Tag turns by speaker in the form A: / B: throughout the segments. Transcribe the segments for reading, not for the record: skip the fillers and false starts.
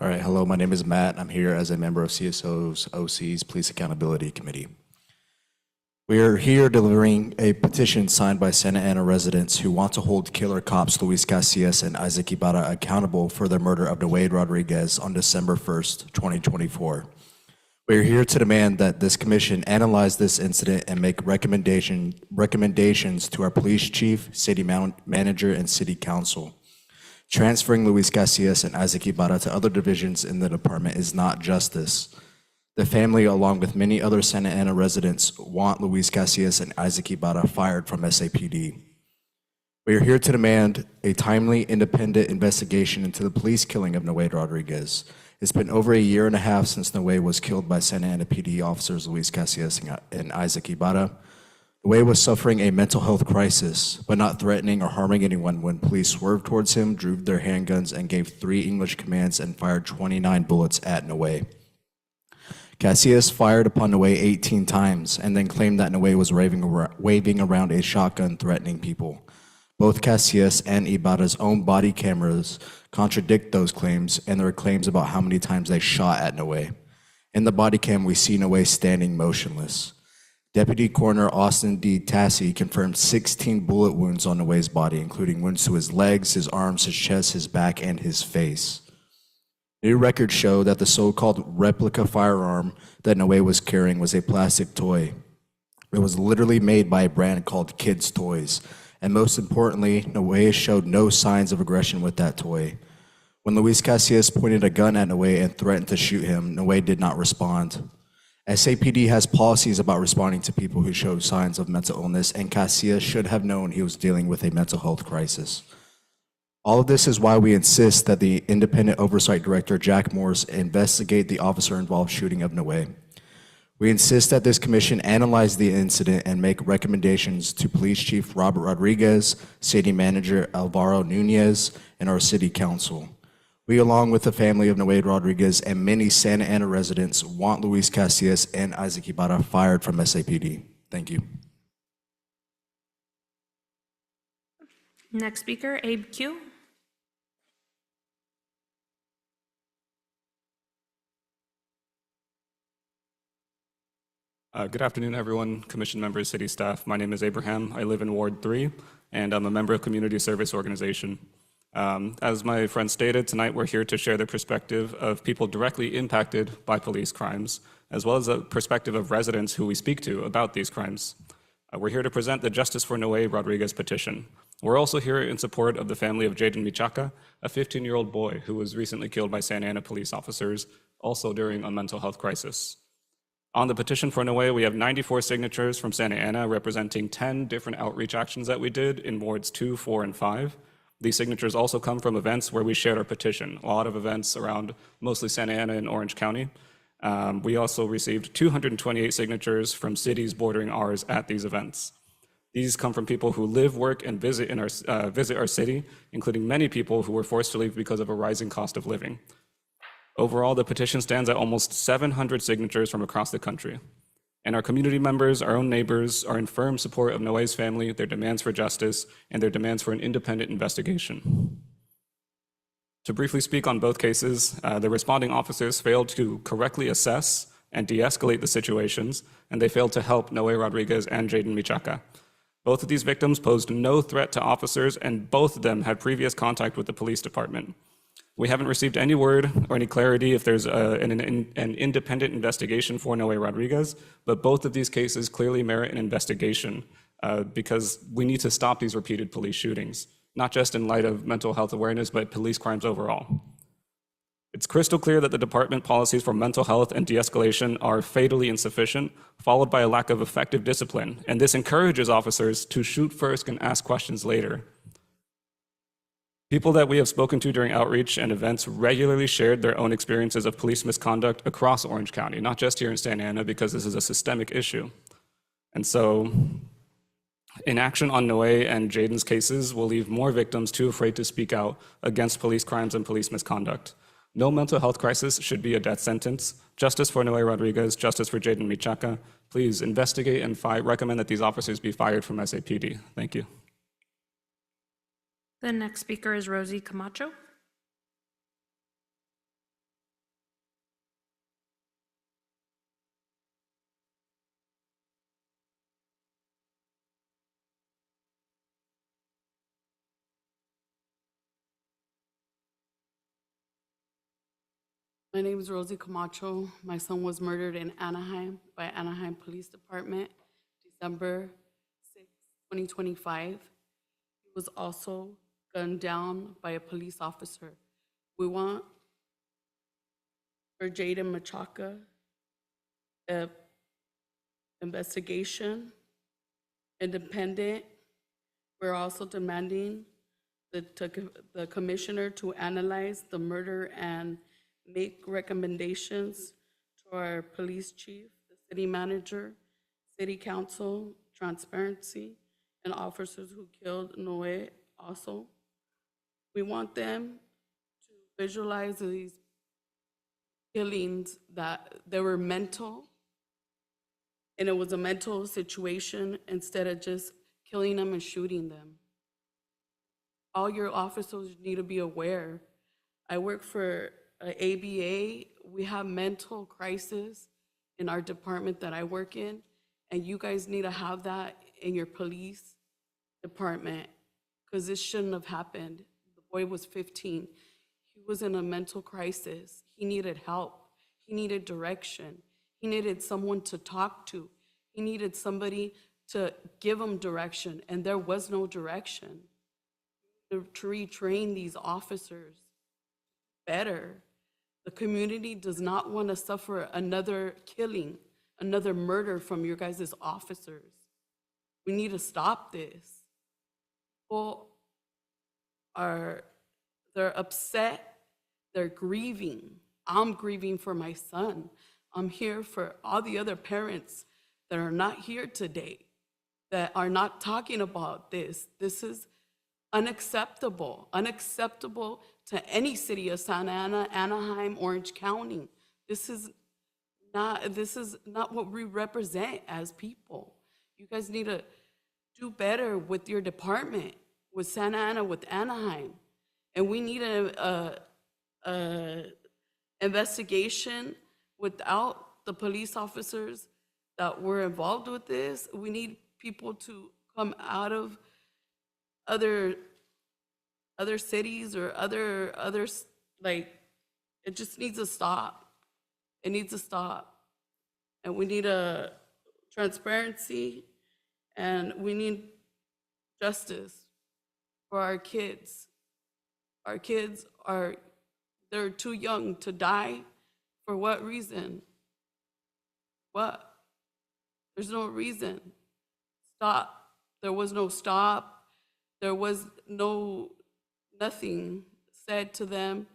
A: All right, hello, my name is Matt. I'm here as a member of CSO's OC's Police Accountability Committee. We are here delivering a petition signed by Santa Ana residents who want to hold killer cops Luis Casillas and Isaac Ibarra accountable for the murder of Noe Rodriguez on December 1st, 2024. We are here to demand that this commission analyze this incident and make recommendations to our police chief, city manager, and city council. Transferring Luis Casillas and Isaac Ibarra to other divisions in the department is not justice. The family, along with many other Santa Ana residents, want Luis Casillas and Isaac Ibarra fired from SAPD. We are here to demand a timely, independent investigation into the police killing of Noe Rodriguez. It's been over a year and a half since Noe was killed by Santa Ana PD officers Luis Casillas and Isaac Ibarra. Noe was suffering a mental health crisis, but not threatening or harming anyone when police swerved towards him, drew their handguns, and gave 3 English commands and fired 29 bullets at Noe. Casillas fired upon Noe 18 times and then claimed that Noe was waving around a shotgun threatening people. Both Casillas and Ibarra's own body cameras contradict those claims, and there are claims about how many times they shot at Noe. In the body cam, we see Noe standing motionless. Deputy Coroner Austin D. Tassi confirmed 16 bullet wounds on Noe's body, including wounds to his legs, his arms, his chest, his back, and his face. New records show that the so-called replica firearm that Noe was carrying was a plastic toy. It was literally made by a brand called Kids Toys. And most importantly, Noe showed no signs of aggression with that toy. When Luis Casillas pointed a gun at Noe and threatened to shoot him, Noe did not respond. SAPD has policies about responding to people who show signs of mental illness, and Casillas should have known he was dealing with a mental health crisis. All of this is why we insist that the independent oversight director, Jack Morse, investigate the officer-involved shooting of Noe. We insist that this commission analyze the incident and make recommendations to Police Chief Robert Rodriguez, City Manager Alvaro Nunez, and our City Council. We, along with the family of Noe Rodriguez and many Santa Ana residents, want Luis Casillas and Isaac Ibarra fired from SAPD. Thank you.
B: Next speaker, Abe Q.
C: Good afternoon, everyone, commission members, city staff. My name is Abraham. I live in Ward 3, and I'm a member of Community Service Organization. As my friend stated, tonight we're here to share the perspective of people directly impacted by police crimes, as well as a perspective of residents who we speak to about these crimes. We're here to present the Justice for Noe Rodriguez petition. We're also here in support of the family of Jaden Michaka, a 15-year-old boy who was recently killed by Santa Ana police officers, also during a mental health crisis. On the petition for Noe, we have 94 signatures from Santa Ana representing 10 different outreach actions that we did in wards 2, 4, and 5. These signatures also come from events where we shared our petition, a lot of events around mostly Santa Ana and Orange County. We also received 228 signatures from cities bordering ours at these events. These come from people who live, work, and visit our city, including many people who were forced to leave because of a rising cost of living. Overall, the petition stands at almost 700 signatures from across the country. And our community members, our own neighbors, are in firm support of Noe's family, their demands for justice, and their demands for an independent investigation. To briefly speak on both cases, the responding officers failed to correctly assess and de-escalate the situations, and they failed to help Noe Rodriguez and Jaden Michaka. Both of these victims posed no threat to officers, and both of them had previous contact with the police department. We haven't received any word or any clarity if there's an independent investigation for Noe Rodriguez, but both of these cases clearly merit an investigation because we need to stop these repeated police shootings, not just in light of mental health awareness, but police crimes overall. It's crystal clear that the department policies for mental health and de-escalation are fatally insufficient, followed by a lack of effective discipline, and this encourages officers to shoot first and ask questions later. People that we have spoken to during outreach and events regularly shared their own experiences of police misconduct across Orange County, not just here in Santa Ana, because this is a systemic issue. And so, inaction on Noe and Jaden's cases will leave more victims too afraid to speak out against police crimes and police misconduct. No mental health crisis should be a death sentence. Justice for Noe Rodriguez, justice for Jaden Michaka. Please investigate and recommend that these officers be fired from SAPD. Thank you.
B: The next speaker is Rosie Camacho. My name is Rosie Camacho. My son was murdered in Anaheim by Anaheim Police Department, December 6, 2025. He was also gunned down by a police officer. We want for Jaden Machaca a investigation, independent. We're also demanding the commissioner to analyze the murder and make recommendations to our police chief, the city manager, city council, transparency, and officers who killed Noe also. We want them to visualize these killings, that they were mental, and it was a mental situation instead of just killing them and shooting them. All your officers need to be aware. I work for ABA. We have mental crisis in our department that I work in, and you guys need to have that in your police department, because this shouldn't have happened. The boy was 15. He was in a mental crisis. He needed help. He needed direction. He needed someone to talk to. He needed somebody to give him direction, and there was no direction. To retrain these officers better. The community does not want to suffer another killing, another murder from your guys' officers. We need to stop this. People they're upset, they're grieving. I'm grieving for my son. I'm here for all the other parents that are not here today, that are not talking about this. This is unacceptable to any city of Santa Ana, Anaheim, Orange County. This is not what we represent as people. You guys need to do better with your department, with Santa Ana, with Anaheim. And we need a investigation without the police officers that were involved with this. We need people to come out of other cities or others, like, it just needs to stop. It needs to stop. And we need a transparency, and we need justice for our kids. Our kids they're too young to die. For what reason? What? There's no reason. Stop. There was no stop. There was nothing said to them.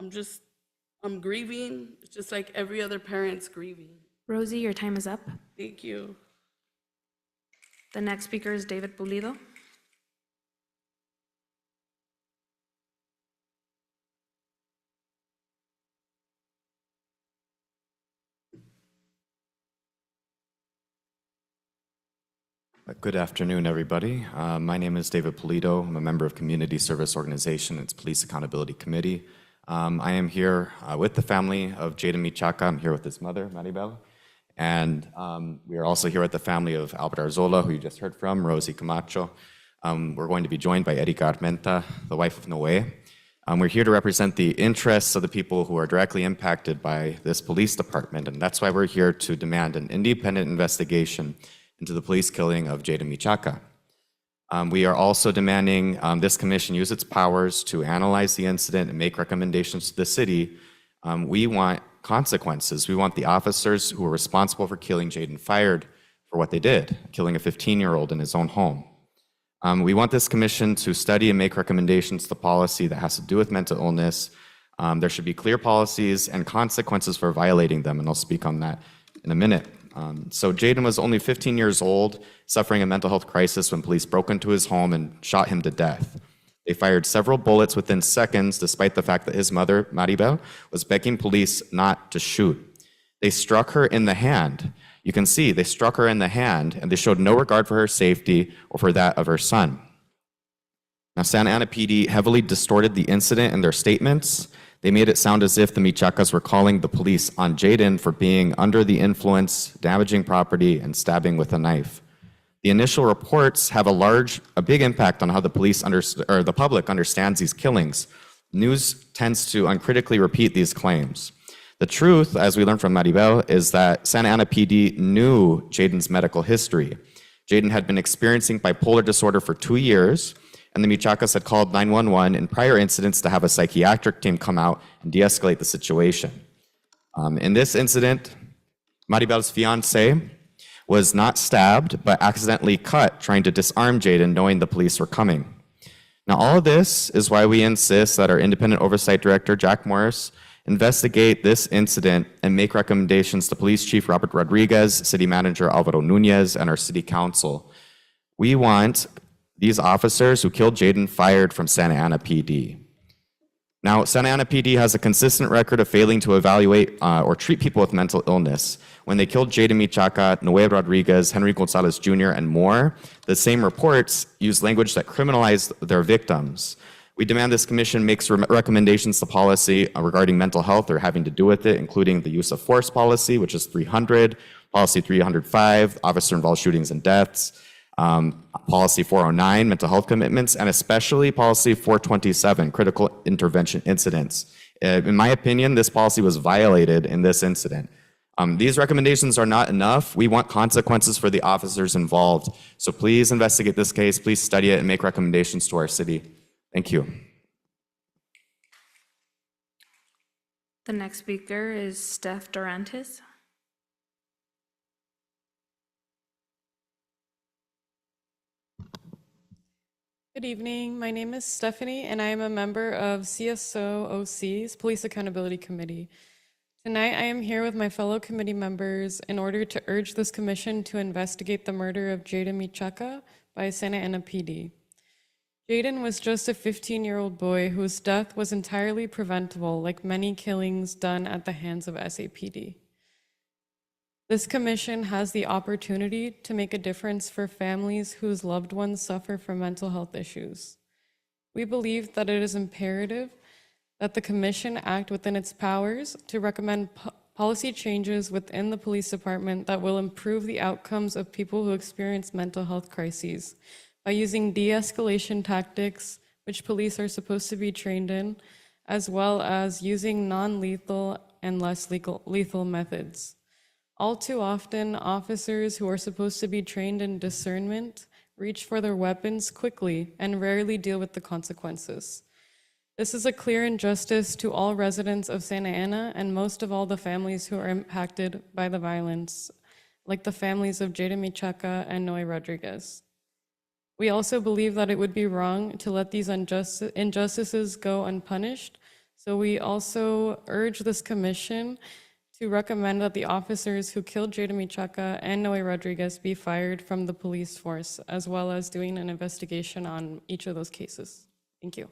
B: I'm grieving, just like every other parent's grieving.
D: Rosie, your time is up.
B: Thank you.
D: The next speaker is David Pulido.
A: Good afternoon, everybody. My name is David Pulido. I'm a member of Community Service Organization. It's Police Accountability Committee. I am here with the family of Jaden Machaca. I'm here with his mother, Maribel. And we are also here with the family of Albert Arzola, who you just heard from, Rosie Camacho. We're going to be joined by Erika Armenta, the wife of Noe. We're here to represent the interests of the people who are directly impacted by this police department. And that's why we're here to demand an independent investigation into the police killing of Jaden Machaca. We are also demanding this commission use its powers to analyze the incident and make recommendations to the city. We want consequences. We want the officers who were responsible for killing Jaden fired for what they did, killing a 15-year-old in his own home. We want this commission to study and make recommendations to policy that has to do with mental illness. There should be clear policies and consequences for violating them, and I'll speak on that in a minute. So Jaden was only 15 years old, suffering a mental health crisis when police broke into his home and shot him to death. They fired several bullets within seconds, despite the fact that his mother, Maribel, was begging police not to shoot. They struck her in the hand. You can see they struck her in the hand, and they showed no regard for her safety or for that of her son. Now, Santa Ana PD heavily distorted the incident in their statements. They made it sound as if the Machacas were calling the police on Jaden for being under the influence, damaging property, and stabbing with a knife. The initial reports have a big impact on how the police or the public understands these killings.
E: News tends to uncritically repeat these claims. The truth, as we learned from Maribel, is that Santa Ana PD knew Jaden's medical history. Jaden had been experiencing bipolar disorder for 2 years, and the Michacas had called 911 in prior incidents to have a psychiatric team come out and de-escalate the situation. In this incident, Maribel's fiance was not stabbed, but accidentally cut trying to disarm Jaden, knowing the police were coming. Now, all of this is why we insist that our independent oversight director, Jack Morris, investigate this incident and make recommendations to Police Chief Robert Rodriguez, City Manager Alvaro Nunez, and our City Council. We want these officers who killed Jaden fired from Santa Ana PD. Now, Santa Ana PD has a consistent record of failing to evaluate or treat people with mental illness. When they killed Jaden Michaca, Noé Rodriguez, Henry Gonzalez Jr., and more, the same reports use language that criminalized their victims. We demand this commission makes recommendations to policy regarding mental health or having to do with it, including the use of force policy, which is 300, policy 305, officer-involved shootings and deaths, policy 409, mental health commitments, and especially policy 427, critical intervention incidents. In my opinion, this policy was violated in this incident. These recommendations are not enough. We want consequences for the officers involved. So please investigate this case, please study it, and make recommendations to our city. Thank you.
D: The next speaker is Steph Durantes.
F: Good evening. My name is Stephanie, and I am a member of CSO OC's Police Accountability Committee. Tonight, I am here with my fellow committee members in order to urge this commission to investigate the murder of Jaden Michaca by Santa Ana PD. Jaden was just a 15-year-old boy whose death was entirely preventable, like many killings done at the hands of SAPD. This commission has the opportunity to make a difference for families whose loved ones suffer from mental health issues. We believe that it is imperative that the commission act within its powers to recommend policy changes within the police department that will improve the outcomes of people who experience mental health crises by using de-escalation tactics, which police are supposed to be trained in, as well as using non-lethal and less lethal methods. All too often, officers who are supposed to be trained in discernment reach for their weapons quickly and rarely deal with the consequences. This is a clear injustice to all residents of Santa Ana and most of all the families who are impacted by the violence, like the families of Jaden Michaca and Noé Rodriguez. We also believe that it would be wrong to let these injustices go unpunished, so we also urge this commission to recommend that the officers who killed Jaden Michaca and Noé Rodriguez be fired from the police force, as well as doing an investigation on each of those cases. Thank you.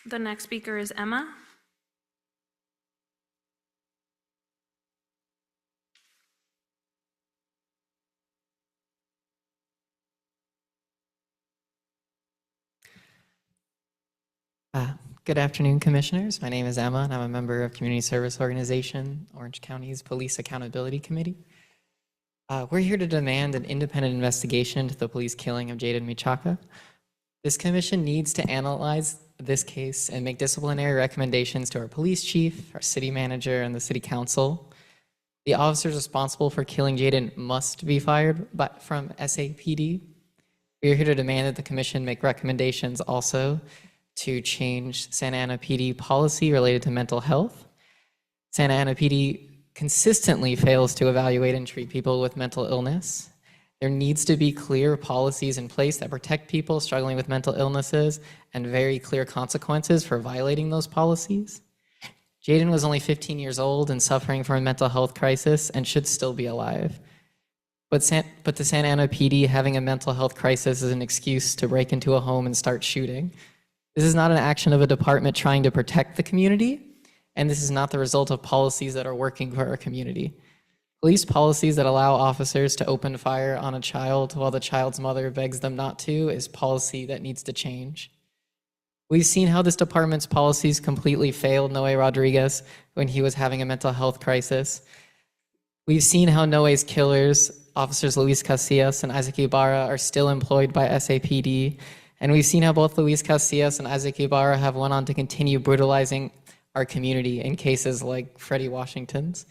D: The next speaker is Emma.
G: Good afternoon, Commissioners. My name is Emma, and I'm a member of Community Service Organization, Orange County's Police Accountability Committee. We're here to demand an independent investigation into the police killing of Jaden Michaca. This commission needs to analyze this case and make disciplinary recommendations to our police chief, our city manager, and the city council. The officers responsible for killing Jaden must be fired from SAPD. We are here to demand that the commission make recommendations also to change Santa Ana PD policy related to mental health. Santa Ana PD consistently fails to evaluate and treat people with mental illness. There needs to be clear policies in place that protect people struggling with mental illnesses and very clear consequences for violating those policies. Jaden was only 15 years old and suffering from a mental health crisis and should still be alive. But the Santa Ana PD having a mental health crisis is an excuse to break into a home and start shooting. This is not an action of a department trying to protect the community, and this is not the result of policies that are working for our community. Police policies that allow officers to open fire on a child while the child's mother begs them not to is policy that needs to change. We've seen how this department's policies completely failed Noé Rodriguez when he was having a mental health crisis. We've seen how Noé's killers, officers Luis Casillas and Isaac Ibarra, are still employed by SAPD, And we've seen how both Luis Casillas and Isaac Ibarra have went on to continue brutalizing our community in cases like Freddie Washington's.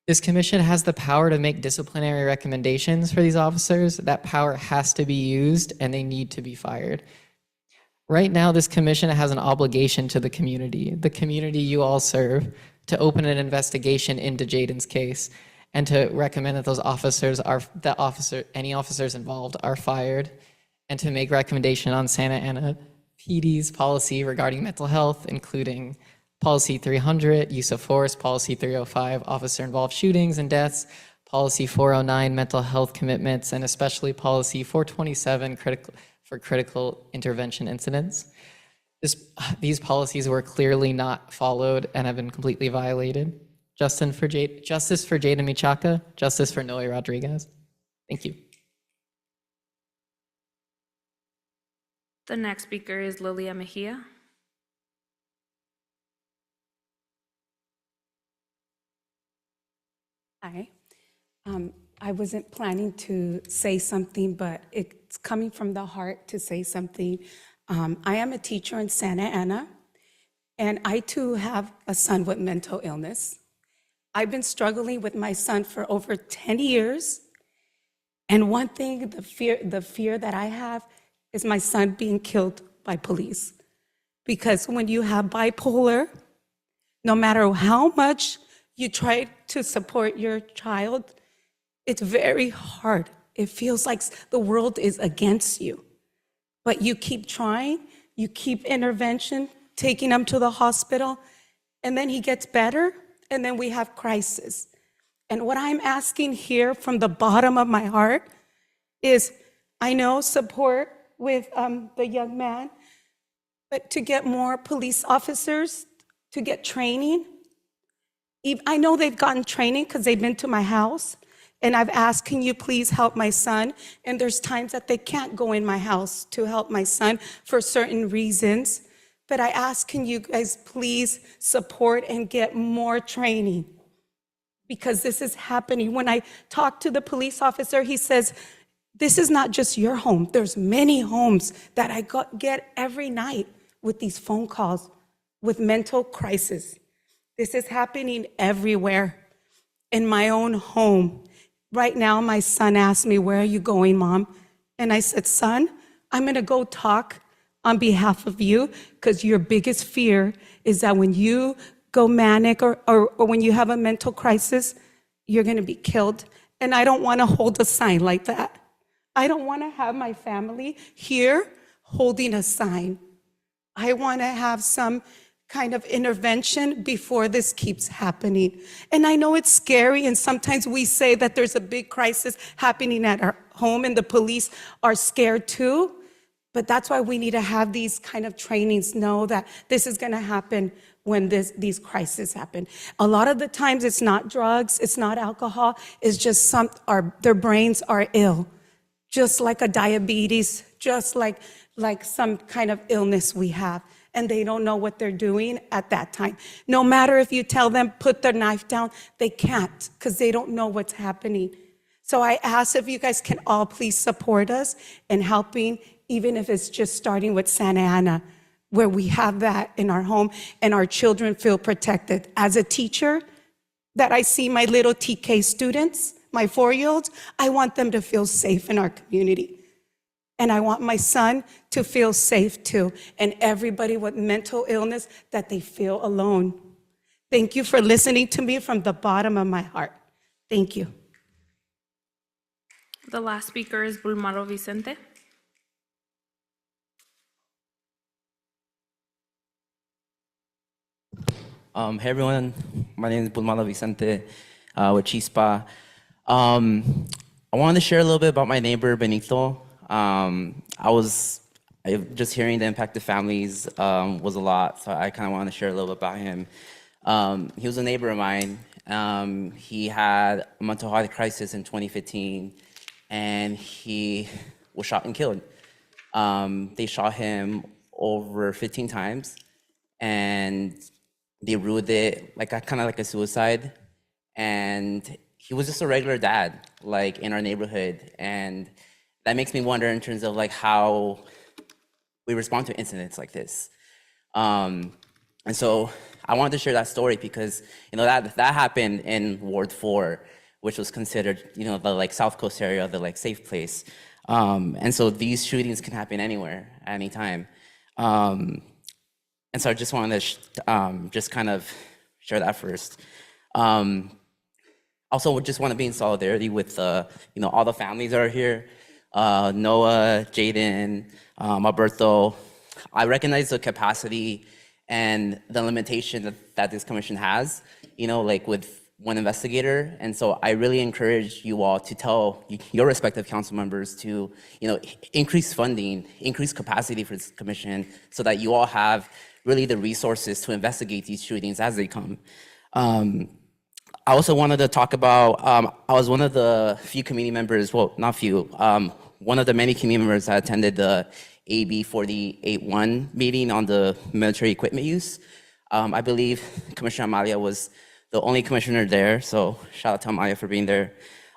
G: This commission has the power to make disciplinary recommendations for these officers. That power has to be used, and they need to be fired. Right now, this commission has an obligation to the community you all serve, to open an investigation into Jaden's case and to recommend that any officers involved are fired, and to make recommendation on Santa Ana PD's policy regarding mental health, including Policy 300, use of force, Policy 305, officer-involved shootings and deaths, Policy 409, mental health commitments, and especially Policy 427, critical intervention incidents. These policies were clearly not followed and have been completely violated. Justice for Jaden Michaka, justice for Noe Rodriguez. Thank you.
D: The next speaker is Lilia Mejia.
H: Hi. I wasn't planning to say something, but it's coming from the heart to say something. I am a teacher in Santa Ana, and I too have a son with mental illness. I've been struggling with my son for over 10 years. And one thing, the fear that I have is my son being killed by police. Because when you have bipolar, no matter how much you try to support your child, it's very hard. It feels like the world is against you. But you keep trying, you keep intervention, taking him to the hospital, and then he gets better, and then we have crisis. And what I'm asking here from the bottom of my heart is, I know support with the young man, but to get more police officers, to get training. I know they've gotten training because they've been to my house, and I've asked, can you please help my son? And there's times that they can't go in my house to help my son for certain reasons. But I ask, can you guys please support and get more training? Because this is happening. When I talk to the police officer, he says, this is not just your home. There's many homes that I get every night with these phone calls with mental crisis. This is happening everywhere. In my own home. Right now, my son asked me, where are you going, Mom? And I said, son, I'm gonna go talk on behalf of you, because your biggest fear is that when you go manic or when you have a mental crisis, you're gonna be killed. And I don't wanna hold a sign like that. I don't wanna have my family here holding a sign. I wanna have some kind of intervention before this keeps happening. And I know it's scary, and sometimes we say that there's a big crisis happening at our home and the police are scared too, but that's why we need to have these kind of trainings, know that this is gonna happen when these crises happen. A lot of the times it's not drugs, it's not alcohol, it's just their brains are ill, just like a diabetes, just like some kind of illness we have. And they don't know what they're doing at that time. No matter if you tell them, put the knife down, they can't, because they don't know what's happening. So I ask if you guys can all please support us in helping, even if it's just starting with Santa Ana, where we have that in our home and our children feel protected. As a teacher, that I see my little TK students, my 4-year-olds, I want them to feel safe in our community. And I want my son to feel safe too, and everybody with mental illness, that they feel alone. Thank you for listening to me from the bottom of my heart. Thank you.
D: The last speaker is Bulmaro Vicente.
I: Hey everyone, my name is Bulmaro Vicente with Chispa. I wanted to share a little bit about my neighbor Benito. Just hearing the impact of families was a lot, so I kind of wanted to share a little bit about him. He was a neighbor of mine. He had a mental health crisis in 2015, and he was shot and killed. They shot him over 15 times, and they ruled it kind of like a suicide. And he was just a regular dad, like in our neighborhood, and that makes me wonder in terms of how we respond to incidents like this. And so I wanted to share that story because, that happened in Ward 4, which was considered, the like South Coast area, the like safe place. And so these shootings can happen anywhere, at any time. And so I just wanted to just kind of share that first. Also, just want to be in solidarity with, all the families that are here. Noah, Jaden, Alberto. I recognize the capacity and the limitation that this commission has, like with one investigator. And so I really encourage you all to tell your respective council members to, increase funding, increase capacity for this commission so that you all have really the resources to investigate these shootings as they come. I also wanted to talk about, I was one of the few community members, well, not few, one of the many community members that attended the AB 48-1 meeting on the military equipment use. I believe Commissioner Amalia was the only commissioner there, so shout out to Amalia for being there.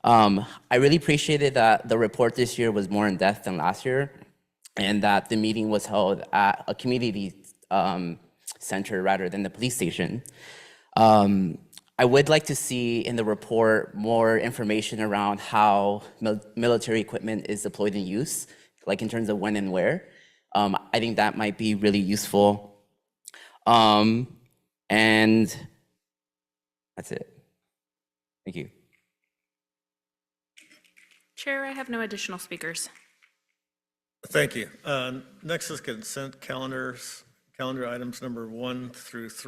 I: I really appreciated that the report this year was more in depth than last year, and that the meeting was held at a community center rather than the police station. I would like to see in the report more information around how military equipment is deployed in use, like in terms of when and where. I think that might be really useful. And that's it. Thank you.
D: Chair, I have no additional speakers.
J: Thank you. Next is consent calendar items number 1 through 3.